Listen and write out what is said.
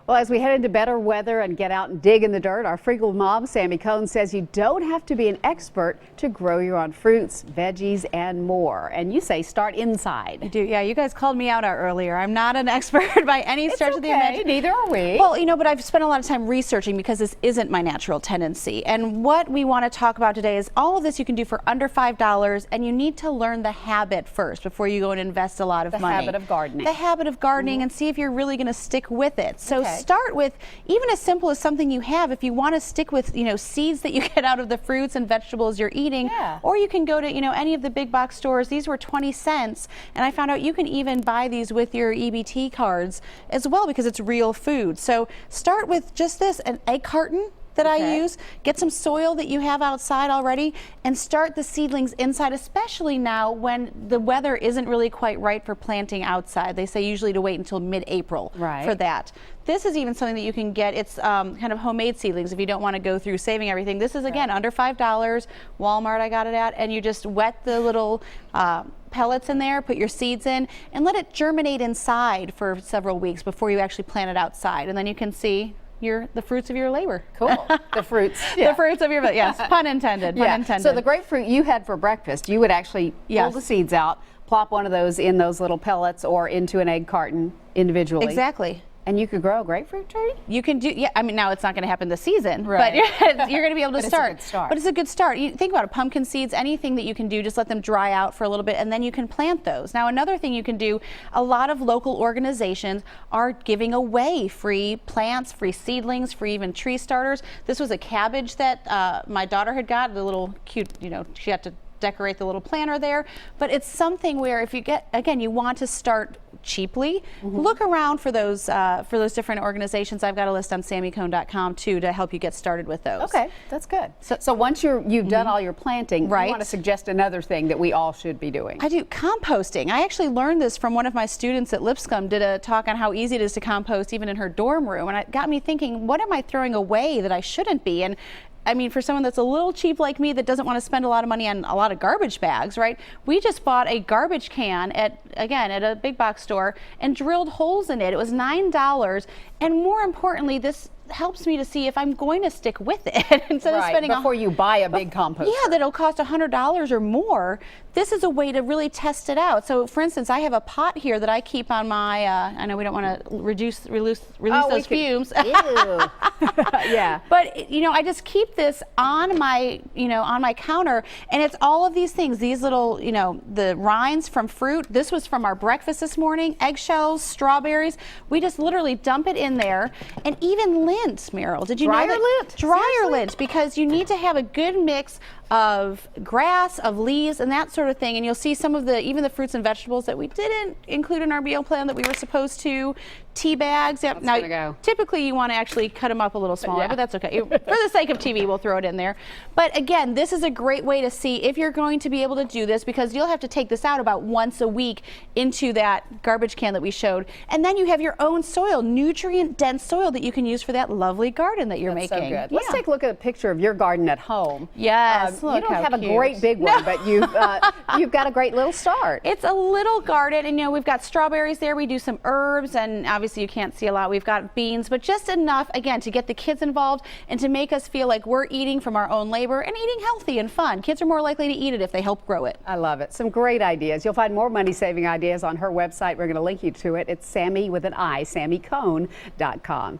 Well, as we head into better weather and get out and dig in the dirt, our Freakle mom, Sami says you don't have to be an expert to grow your own fruits, veggies, and more. And you say start inside. I do, yeah. You guys called me out earlier. I'm not an expert by any stretch of the imagination. Neither are we. Well, but I've spent a lot of time researching because this isn't my natural tendency. And what we want to talk about today is all of this you can do for under $5, and you need to learn the habit first before you go and invest a lot of money. The habit of gardening. The habit of gardening, and see if you're really going to stick with it. So start with even as simple as something you have. If you want to stick with, seeds that you get out of the fruits and vegetables you're eating, or you can go to, any of the big box stores. These were 20 cents, and I found out you can even buy these with your EBT cards as well because it's real food. So start with just this, an egg carton that I use. Get some soil that you have outside already and start the seedlings inside, especially now when the weather isn't really quite right for planting outside. They say usually to wait until mid-April for that. This is even something that you can get. It's kind of homemade seedlings if you don't want to go through saving everything. This is again under $5. Walmart I got it at, and you just wet the little pellets in there, put your seeds in, and let it germinate inside for several weeks before you actually plant it outside, and then you can see the fruits of your labor. Cool. The fruits. The fruits of your, yes, pun intended. Pun intended. So the grapefruit you had for breakfast, you would actually pull the seeds out, plop one of those in those little pellets or into an egg carton individually. Exactly. And you could grow a grapefruit tree? You can do, I mean, now it's not going to happen this season, but you're going to be able to start. It's a good start. But it's a good start. You think about it, pumpkin seeds, anything that you can do, just let them dry out for a little bit, and then you can plant those. Now, another thing you can do, a lot of local organizations are giving away free plants, free seedlings, free even tree starters. This was a cabbage that my daughter had got, the little cute, she had to decorate the little planter there, but it's something where if you get, again, you want to start cheaply, look around for those different organizations. I've got a list on SamiCone.com too to help you get started with those. Okay, that's good. So once you've done all your planting, you want to suggest another thing that we all should be doing. I do composting. I actually learned this from one of my students at Lipscomb, did a talk on how easy it is to compost even in her dorm room, and it got me thinking, what am I throwing away that I shouldn't be? And I mean, for someone that's a little cheap like me that doesn't want to spend a lot of money on a lot of garbage bags, right? We just bought a garbage can at a big box store and drilled holes in it. It was $9. And more importantly, this helps me to see if I'm going to stick with it instead of spending before you buy a big composter. Yeah, that'll cost $100 or more. This is a way to really test it out. So, for instance, I have a pot here that I keep on my. I know we don't want to release those fumes. Ew. Yeah. But I just keep this on my on my counter, and it's all of these things. These little the rinds from fruit. This was from our breakfast this morning. Eggshells, strawberries. We just literally dump it in there, and even lint, Meryl. Did you know that? Lint? Dryer lint, because you need to have a good mix of grass, of leaves, and that sort of thing. And you'll see some of even the fruits and vegetables that we didn't include in our meal plan that we were supposed to. Tea bags. Yep. Now, typically you want to actually cut them up a little smaller, but that's okay. For the sake of TV, we'll throw it in there. But again, this is a great way to see if you're going to be able to do this, because you'll have to take this out about once a week into that garbage can that we showed. And then you have your own soil, nutrient-dense soil that you can use for that lovely garden that you're making. So good. Let's take a look at a picture of your garden at home. Yes. You don't have a great big one, but you've got a great little start. It's a little garden, and we've got strawberries there. We do some herbs, and obviously you can't see a lot. We've got beans, but just enough, again, to get the kids involved and to make us feel like we're eating from our own labor and eating healthy and fun. Kids are more likely to eat it if they help grow it. I love it. Some great ideas. You'll find more money-saving ideas on her website. We're going to link you to it. It's Sami with an I, SamiCone.com.